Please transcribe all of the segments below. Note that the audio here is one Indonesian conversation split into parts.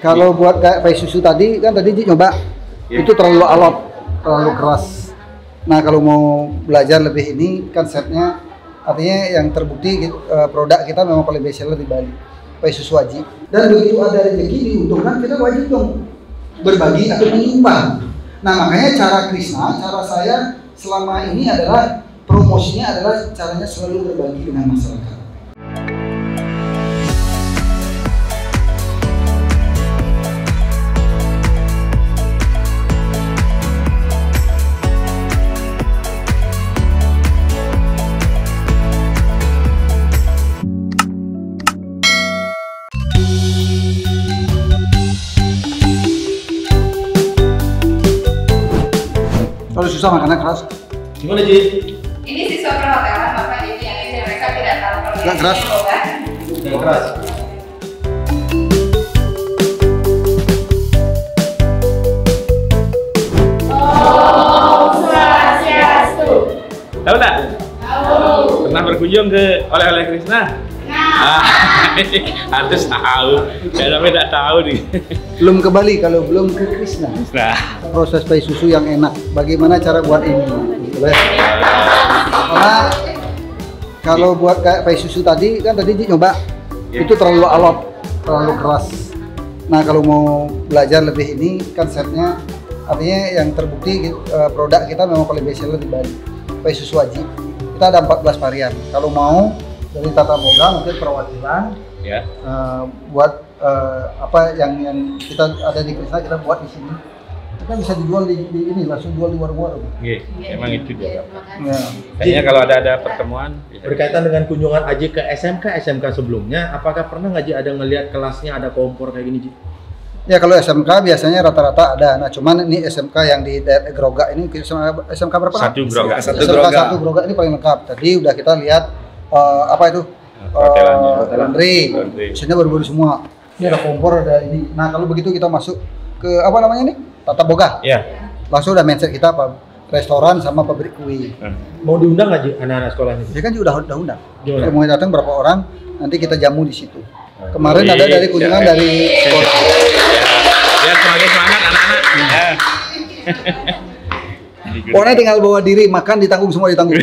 Kalau buat kayak pai susu tadi kan tadi nyoba itu terlalu alot, terlalu keras. Nah kalau mau belajar lebih ini konsepnya artinya yang terbukti produk kita memang paling best seller di Bali, pai susu wajib. Dan begitu ada rezeki diuntungkan kita wajib dong berbagi atau menyumbang. Nah makanya cara Krishna, cara saya selama ini adalah promosinya adalah caranya selalu berbagi dengan masyarakat. Kalau susah makannya keras. Gimana Ji? Ini siswa perhotelan Bapak, jadi yang ini mereka tidak tahu kalau nggak keras. Nggak keras. Om Swastiastu. Tahu tak? Tahu. Pernah berkunjung ke oleh-oleh Krishna? Harus tahu. Saya sampai tidak tahu nih. Belum ke Bali kalau belum ke Krishna. Nah, Proses pai susu yang enak. Bagaimana cara buat ini? Karena kalau buat kayak pai susu tadi kan tadi nyoba itu terlalu alot, terlalu keras. Nah kalau mau belajar lebih ini konsepnya artinya yang terbukti produk kita memang paling best seller di Bali, pai susu wajib. Kita ada 14 varian. Kalau mau dari Tata Boga mungkin perwakilan ya. buat apa yang kita ada di Krishna kita buat di sini. Kita bisa dijual di ini, langsung jual di warung-warung. Oke, emang itu dia. Ya. Kayaknya kalau ada pertemuan bisa. Berkaitan dengan kunjungan Aji ke SMK sebelumnya, apakah pernah nggak Ji ada ngelihat kelasnya ada kompor kayak gini Ji? Ya kalau SMK biasanya rata-rata ada. Nah cuman ini SMK yang di daerah Groga ini SMK berapa? Satu Groga. Satu Groga ini paling lengkap. Tadi udah kita lihat apa itu? Laundry. Isinya baru-baru semua. Ini ada kompor, ada ini. Nah kalau begitu kita masuk ke apa namanya nih? Tata Boga. Ya. Langsung udah mindset kita apa? Restoran sama pabrik kue. Mau diundang nggak Ji anak-anak sekolahnya? Dia kan juga udah undang. Gimana? Mau datang berapa orang? Nanti kita jamu di situ. Kemarin ada dari kunjungan dari Ya, semakin semangat anak-anak. Ya. pokoknya tinggal bawa diri, makan ditanggung, semua ditanggung.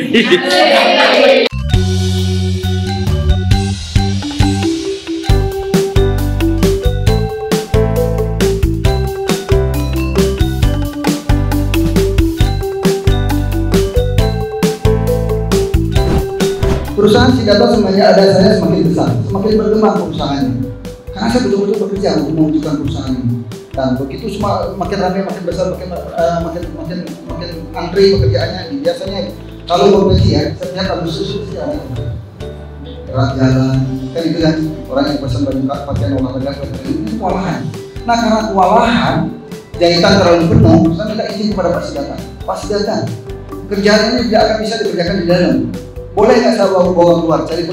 Perusahaan Sidata semuanya ada saya semakin besar, semakin berkembang perusahaannya. Karena saya betul-betul bekerja untuk mewujudkan perusahaan ini. Dan begitu makin ramai, makin besar, makin antri pekerjaannya. Biasanya kalau bekerja ya, setiap Agustus itu ada gerak jalan, kan itu kan orang yang pesan baju pakaian olahraga ini kewalahan. Nah karena kewalahan, jahitan terlalu penuh, saya minta izin kepada Pak Sidata. Pak Sidata, kerjaan ini tidak akan bisa dikerjakan di dalam. Boleh nggak saya bawa keluar, cari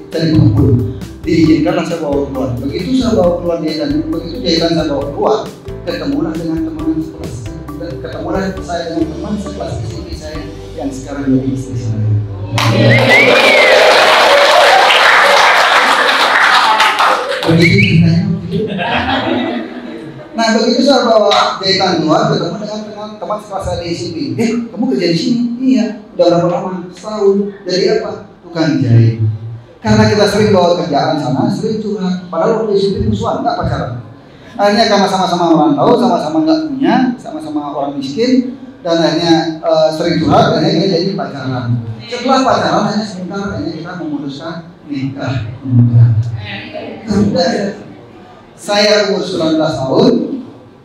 pengumpul? Diizinkanlah saya bawa keluar. Begitu saya bawa keluar jahitan, begitu jahitan saya bawa keluar, ketemulah dengan teman sekelas, ketemulah saya dengan teman sekelas istri saya yang sekarang jadi istri saya. Begitu ceritanya. Nah begitu saya bawa jahitan keluar, ketemu dengan teman sekelas saya di SMP. Kamu kerja di sini? Iya. Udah berapa lama? Setahun. Jadi apa? Tukang jahit. Karena kita sering bawa kerjaan sana, sering curhat. Padahal waktu SMP musuhan, nggak pacaran. Akhirnya karena sama-sama merantau, sama-sama nggak punya, sama-sama orang miskin, dan akhirnya sering curhat, akhirnya kita jadi pacaran. Setelah pacaran, hanya sebentar, akhirnya kita memutuskan nikah. Sudah ya. Saya umur 19 tahun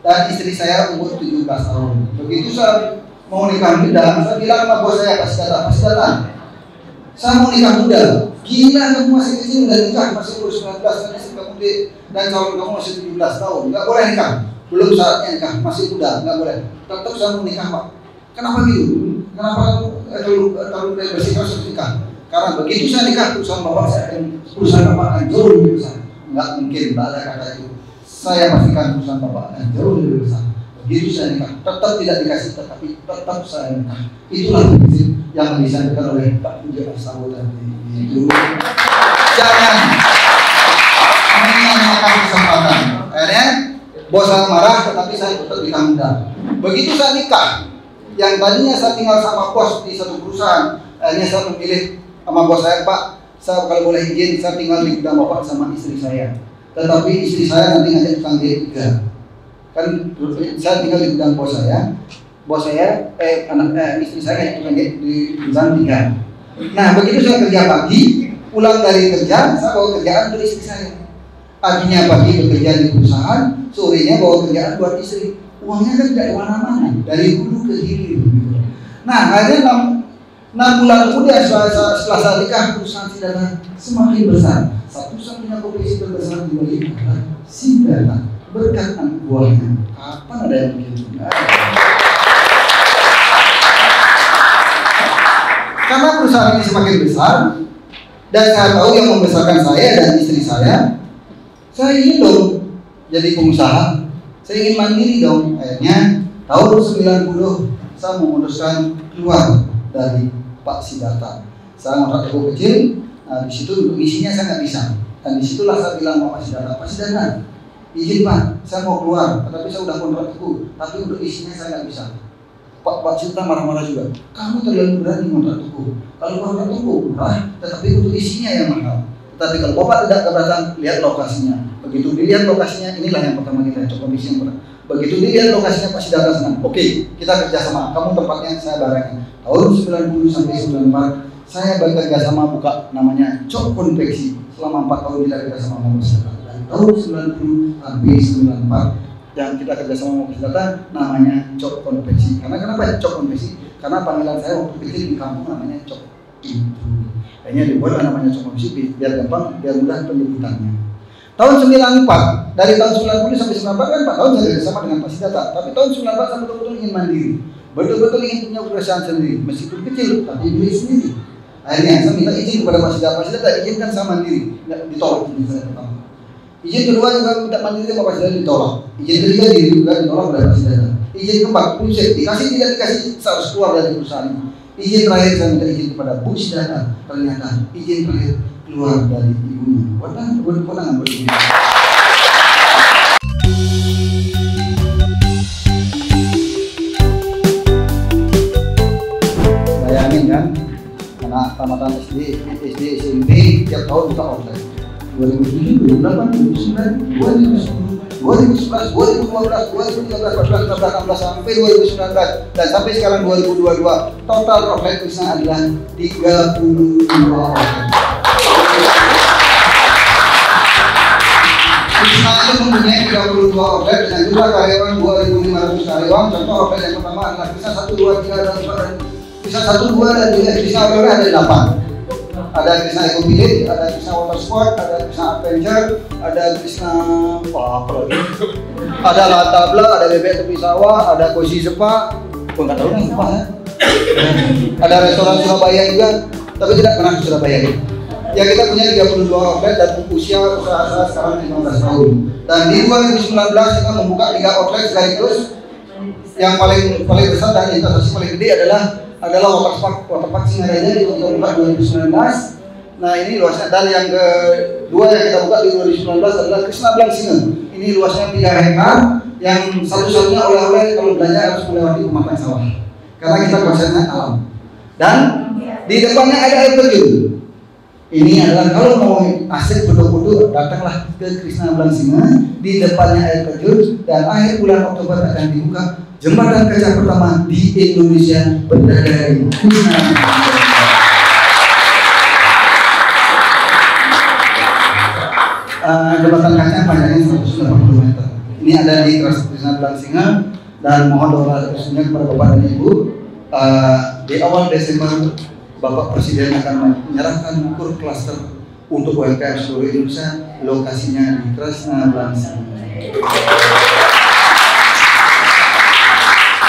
dan istri saya umur 17 tahun. Begitu saya mau nikah muda, saya bilang sama bos saya, Pak Sidata, saya mau nikah muda. Gila, kamu masih kecil udah nikah, masih umur 19 tahun, istri kamu dan calon kamu masih 17 tahun. Nggak boleh nikah, belum saatnya nikah, masih muda, nggak boleh. Tetap saya mau nikah Pak. Kenapa gitu? Kenapa terlalu bersikeras untuk nikah? Karena begitu saya nikah, perusahaan bapak akan jauh lebih besar. Nggak mungkin, nggak ada kata itu. Saya pastikan perusahaan bapak akan jauh lebih besar. Begitu saya nikah, tetap tidak dikasih, tetapi tetap saya nikah. Itulah prinsip yang disampaikan oleh Pak Puja Asawo tadi. Itu jangan menyanyikan kesempatan. Akhirnya Bos saya marah, tetapi saya tetap nikah muda. Begitu saya nikah, yang tadinya saya tinggal sama bos di satu perusahaan, akhirnya saya memilih sama bos saya, Pak, saya kalau boleh izin, saya tinggal di gudang Bapak sama istri saya. Tetapi istri saya nanti ngajak tukang jahit juga. Kan saya tinggal di gudang bos saya, istri saya ngajak tukang jahit di gudang 3. Nah, begitu saya kerja pagi, pulang dari kerja, saya bawa kerjaan untuk istri saya. Artinya pagi bekerja di perusahaan, sorenya bawa kerjaan buat istri. Uangnya kan tidak kemana-mana, dari hulu ke hilir. Nah, akhirnya 6 bulan kemudian setelah saya nikah, perusahaan Sidata semakin besar. Satu-satunya komisi terbesar di Bali adalah Sidata. Berkat anak buahnya. Kapan ada yang begitu? Karena perusahaan ini semakin besar, dan saya tahu yang membesarkan saya dan istri saya ingin dong jadi pengusaha, saya ingin mandiri dong. Akhirnya tahun 90 saya memutuskan keluar dari Pak Sidata. Saya ngontrak toko kecil, di situ untuk misinya saya nggak bisa. Dan disitulah saya bilang sama Pak Sidata, Pak Sidata, izin Pak, saya mau keluar, tetapi saya udah kontrak toko, tapi untuk isinya saya nggak bisa. Pak Sidata marah-marah juga. Kamu terlalu berani ngontrak toko. Kalau kontrak toko murah, tetapi untuk isinya yang mahal. Tapi kalau Bapak tidak keberatan, lihat lokasinya. Begitu dilihat lokasinya, inilah yang pertama kita coba misi yang pertama. Begitu dilihat lokasinya Pak Sidata senang. Oke, kita kerjasama. Kamu tempatnya saya barengi. Tahun 90 sampai 94 saya bekerja sama buka namanya Cok Konveksi. Selama 4 tahun kita kerjasama sama Pak Sidata. Dan tahun 90 sampai 94 yang kita kerjasama sama Pak Sidata namanya Cok Konveksi. Karena kenapa Cok Konveksi? Karena panggilan saya waktu kecil di kampung namanya Cok. Akhirnya dibuat namanya Cok Konveksi biar gampang, biar mudah penyebutannya. Tahun 94, dari tahun 90 sampai 94 kan 4 tahun saya bersama dengan Pak Sidata. Tapi tahun 94 saya betul-betul ingin mandiri, betul-betul ingin punya perusahaan sendiri, meskipun kecil tapi milik sendiri. Akhirnya saya minta izin kepada Pak Sidata. Pak Sidata izinkan saya mandiri, ditolak izin saya pertama. Izin kedua juga minta mandiri sama Pak Sidata, ditolak. Izin ketiga juga ditolak oleh Pak Sidata. Izin keempat, dikasih tidak dikasih, saya harus keluar dari perusahaan ini. Izin terakhir saya minta izin kepada Bu Sidata, ternyata izin terakhir keluar dari ibunya. Wadah, kewenangan buat ibu. Bayangin kan, anak tamatan SD, SMP tiap tahun buka online. 2007, 2008, 2009, 2010, 2011, 2012, 2013, 2014, 2015 sampai 2019 dan sampai sekarang 2022 total outlet Krishna adalah 32 outlet. Krishna itu mempunyai 32 outlet dengan jumlah karyawan 2.500 karyawan. Contoh outlet yang pertama adalah Krishna 1, 2, 3 dan 4 dan Krishna 1, 2 dan 3. Krishna outlet ada 8. Ada Krishna Eco Village, ada Krishna Water Sport, ada Krishna Adventure, ada Krishna apa lagi? Ada Latabla, ada bebek tepi sawah, ada Koshi Sepa, nggak tahu nih apa ya. Ada restoran Surabaya juga, tapi tidak pernah ke Surabaya. Ya kita punya 32 outlet dan usia usaha saya sekarang 15 tahun. Dan di 2019 kita membuka 3 outlet sekaligus. Yang paling besar dan investasi paling gede adalah Waterpark Singaraja di buka 2019. Nah ini luasnya, dan yang kedua yang kita buka di 2019 adalah Krishna Blank Singa. Ini luasnya 3 hektar yang satu-satunya oleh-oleh kalau belanja harus melewati pematang sawah. Karena kita konsepnya alam. Dan di depannya ada air terjun. Ini adalah kalau mau asik foto-foto datanglah ke Krishna Blank Singa. Di depannya air terjun dan akhir bulan Oktober akan dibuka jembatan kaca pertama di Indonesia berdiri Krishna. Jembatan kaca panjangnya 180 meter. Ini ada di Krishna Blank Singa dan mohon doa resminya kepada Bapak dan Ibu. Di awal Desember Bapak Presiden akan menyerahkan kur klaster untuk UMKM seluruh Indonesia, lokasinya di Krishna Blank Singa.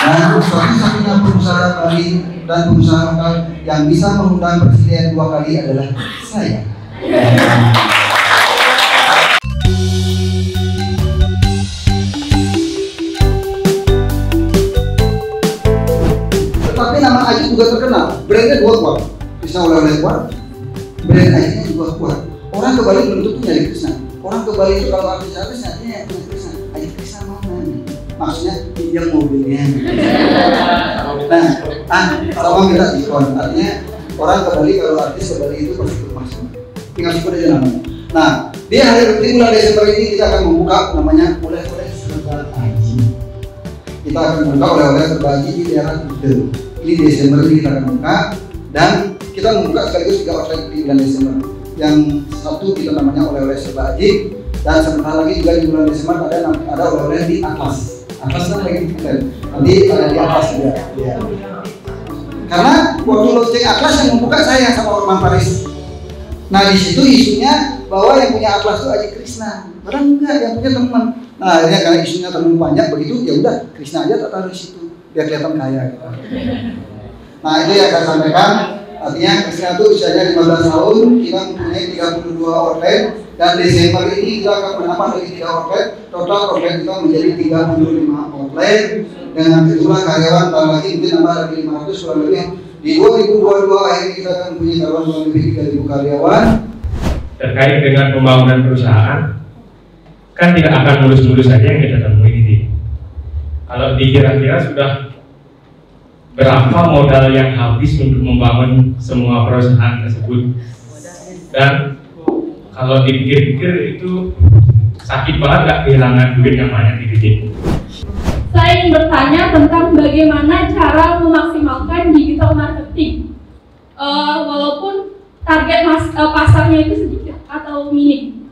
Dan satu-satunya pengusaha Bali dan pengusaha lokal yang bisa mengundang presiden 2 kali adalah saya. Tetapi nama Aji juga terkenal, brandnya juga kuat. Krishna oleh-oleh kuat, brand Ajinya juga kuat. Orang ke Bali belum tentu nyari Krishna. Orang ke Bali itu kalau artis artisnya punya Krishna, Aji Krishna mau. maksudnya pinjam mobilnya. Nah, sama minta diskon. Artinya orang ke Bali, kalau artis ke Bali itu pasti bermaksud. Tinggal diskon aja namanya. Nah, di bulan Desember ini kita akan membuka namanya oleh-oleh serba haji. Kita akan membuka oleh-oleh serba haji di daerah Kude. Ini Desember ini kita akan buka, dan kita membuka sekaligus 3 outlet di bulan Desember. Yang satu kita namanya oleh-oleh serba haji, dan sebentar lagi juga di bulan Desember ada oleh-oleh di Atlas. Atlas kan lagi keren. Nanti ada di Atlas juga. Ya. Karena waktu launching Atlas yang membuka saya sama Orman Paris. Nah di situ isunya bahwa yang punya Atlas itu Aji Krishna, padahal enggak, yang punya teman. Nah akhirnya karena isunya terlalu banyak begitu, ya udah Krishna aja tak taruh di situ biar kelihatan kaya. Gitu. Nah itu yang saya sampaikan. Artinya Krishna itu usianya 15 tahun, kita mempunyai 32 outlet, dan Desember ini kita akan menambah lagi 3 outlet. Total outlet kita menjadi 35 outlet dengan jumlah karyawan tambah lagi mungkin nambah lagi 500 kurang lebih. Di 2022 akhirnya kita akan punya karyawan kurang lebih 3.000 karyawan. Terkait dengan pembangunan perusahaan, kan tidak akan mulus-mulus saja yang kita temui ini. Kalau dikira-kira sudah berapa modal yang habis untuk membangun semua perusahaan tersebut, dan kalau dipikir-pikir itu sakit banget nggak kehilangan duit yang banyak di gaji. Saya ingin bertanya tentang bagaimana cara memaksimalkan digital marketing, walaupun target pasarnya itu sedikit atau minim.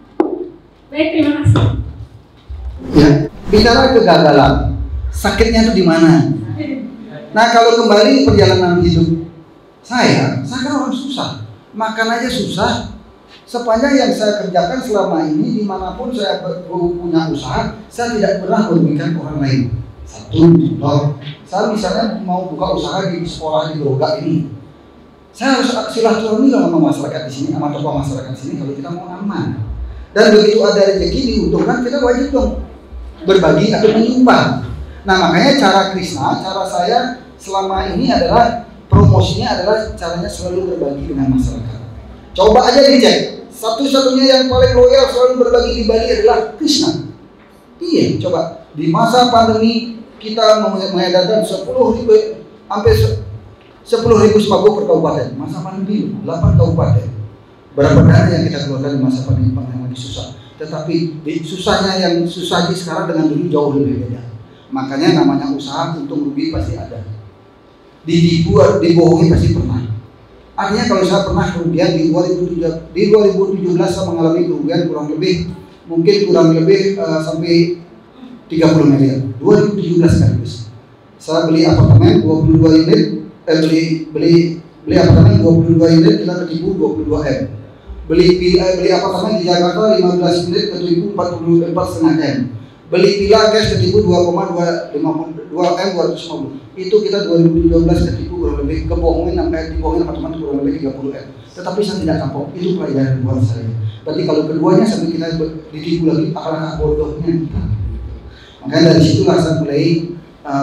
Baik, terima kasih. Ya, bicara kegagalan, sakitnya itu di mana? Nah kalau kembali perjalanan hidup saya kan orang susah, makan aja susah. Sepanjang yang saya kerjakan selama ini, dimanapun saya punya usaha, saya tidak pernah merugikan orang lain. Satu contoh, saya misalnya mau buka usaha di sekolah di Broga ini, saya harus silaturahmi sama masyarakat di sini, sama tokoh masyarakat di sini kalau kita mau aman. Dan begitu ada rezeki diuntungkan, kita wajib dong berbagi atau menyumbang. Nah makanya cara Krishna, cara saya selama ini adalah promosinya adalah caranya selalu berbagi dengan masyarakat. Coba aja dicek, satu-satunya yang paling loyal selalu berbagi di Bali adalah Krishna. Iya, coba di masa pandemi kita mengedarkan 10.000 sampai 10.000 sembako per kabupaten. Masa pandemi 8 kabupaten. Berapa dana yang kita keluarkan di masa pandemi yang lagi susah. Tetapi susahnya yang susah sekarang dengan dulu jauh lebih beda. Makanya namanya usaha untung rugi pasti ada. Ditipu, dibohongi pasti pernah. Artinya kalau saya pernah kerugian di 2017 saya mengalami kerugian kurang lebih sampai 30 miliar. 2017 sekaligus. Saya beli apartemen 22 unit, beli apartemen 22 unit, kita ketipu 22 M. Beli apartemen di Jakarta 15 unit ketipu 44,5 M. Beli villa cash ketipu 2,2 M 250. Itu kita 2012 ketipu kurang lebih, kebohongin sampai dibohongin teman-teman kurang lebih 30 M. Tetapi saya tidak kapok, itu pelajaran buat saya. Berarti kalau keduanya sampai kita ditipu lagi, apakah bodohnya kita? Makanya dari situlah saya mulai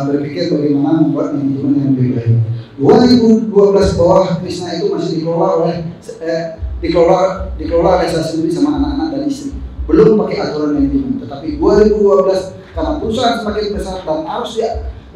berpikir bagaimana membuat manajemen yang lebih baik. 2012 bawah Krishna itu masih dikelola oleh saya sendiri sama anak-anak dan istri. Belum pakai aturan manajemen. Tetapi 2012 karena perusahaan semakin besar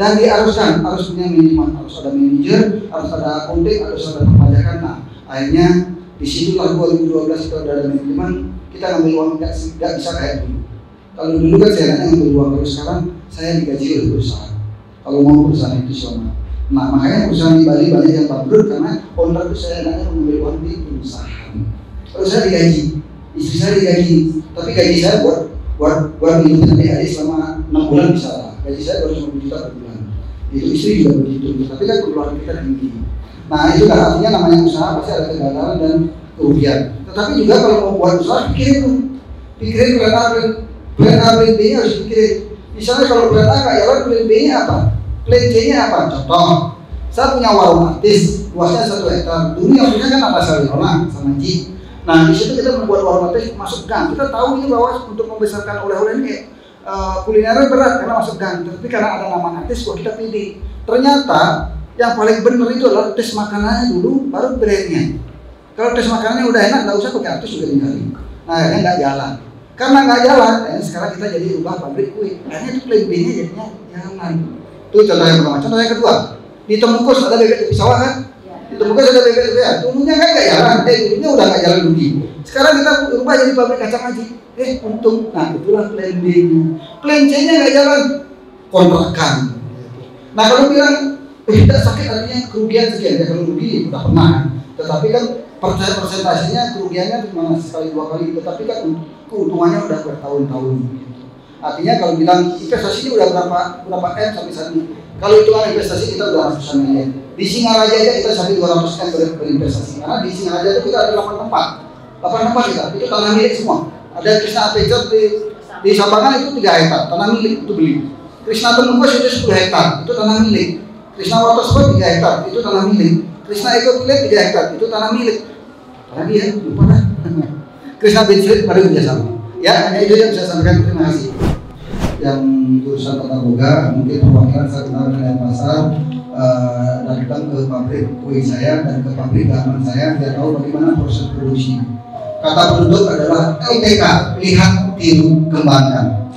dan diharuskan harus punya manajemen, harus ada manajer, harus ada akunting, harus ada perpajakan. Nah, akhirnya disitulah 2012 itu ada manajemen, kita ngambil uang nggak bisa kayak dulu. Kalau dulu kan saya ngambil uang, kalau sekarang saya digaji oleh perusahaan. Kalau mau perusahaan itu sama. Nah makanya perusahaan di Bali banyak yang bangkrut karena owner itu saya mengambil uang di perusahaan. Kalau saya digaji, istri saya digaji, tapi gaji saya buat hidupin adik-adik selama 6 bulan bisa lah. Gaji saya baru 10 juta per bulan. Itu istri juga begitu, tapi kan keluarga kita tinggi. Nah itu kan artinya namanya usaha pasti ada kegagalan dan kerugian. Tetapi juga kalau mau buat usaha pikirin plan A, plan B nya harus pikirin. Misalnya kalau plan A nggak jalan, plan B nya apa? Plan C nya apa? Contoh, saya punya warung artis, luasnya 1 hektar. Dulu yang punya kan apa Salirona sama Ji. Nah di situ kita membuat warung artis masuk gang. Kita tahu ini bahwa untuk membesarkan oleh-oleh ini kayak kulinernya berat karena masuk gang. Tapi karena ada nama artis, kok kita pilih. Ternyata yang paling benar itu adalah tes makanannya dulu, baru brandnya. Kalau tes makanannya udah enak, nggak usah pakai artis juga tinggalin. Nah akhirnya nggak jalan. Karena nggak jalan, sekarang kita jadi ubah pabrik kue. Akhirnya itu plan B-nya jadinya jalan. Itu contoh yang pertama. Contoh yang kedua, di Temukus ada bebek tepi sawah kan? Di Temukus ada bebek tepi ya. Dulunya kan nggak jalan, dulunya udah nggak jalan dulu. Sekarang kita ubah jadi pabrik kacang aji. Untung. Nah itulah plan B-nya. Plan C-nya nggak jalan, kontrakan. Nah kalau bilang tidak sakit artinya kerugian sekian, ya kalau rugi udah pernah. Tetapi kan persentasenya kerugiannya cuma sekali dua kali, tetapi kan keuntungannya udah bertahun-tahun. Artinya kalau bilang investasinya udah berapa M sampai saat ini. Kalau hitungan investasi kita udah ratusan miliar. Di Singaraja aja kita sampai 200 M berinvestasi. Karena di Singaraja itu kita ada 8 tempat kita, itu tanah milik semua. Ada Krishna Apejot di Sabangan itu 3 hektar tanah milik itu beli. Krishna Temukus itu 10 hektar itu tanah milik. Krishna Watersport 3 hektar itu tanah milik. Krishna Eco Village 3 hektar itu tanah milik. Lagi ya, lupa dah. Krishna Beach Street pada kerjasama. Ya, hanya itu yang saya sampaikan. Terima kasih. Yang jurusan tata boga, mungkin perwakilan saya kenal dengan pasar datang ke pabrik kue saya dan ke pabrik garam saya, biar tahu bagaimana proses produksi. Kata penduduk adalah LTK, lihat, tiru, kembangkan.